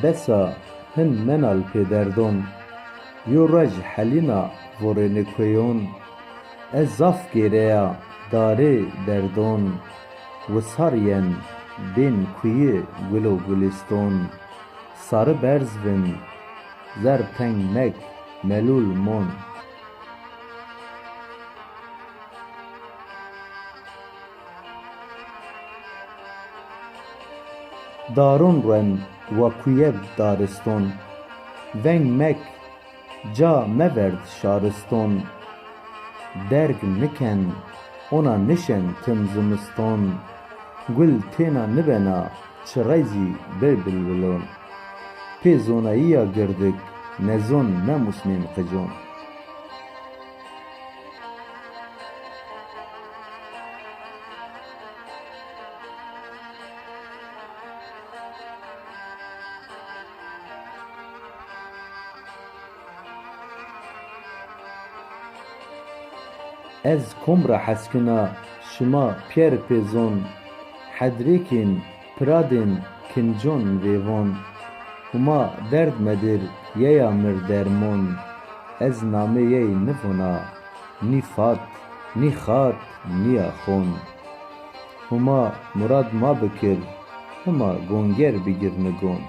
بسا هن منال پدردون یو رج حلینا ورنکویون از زاف گیریا داره دردون و سارین بین کوی گلو گلستون سارı برزون زر پنگ مک ملول مون دارون رن و کویب دارستون ونگ مک جا مورد شارستون درگ نکن ona nişen tım zımıston gül tena nibena çırayzi bülbülün pê zonayîya girdik nezon nemusnên qicon ez komra heskina şima pyer pêzon hedrêkên piradên kinjon vêvon huma derd medir yeya mir dermon ez namê yê nivona nî fat nî xat nîya xon huma murad ma bikir hima gonger bigir nigon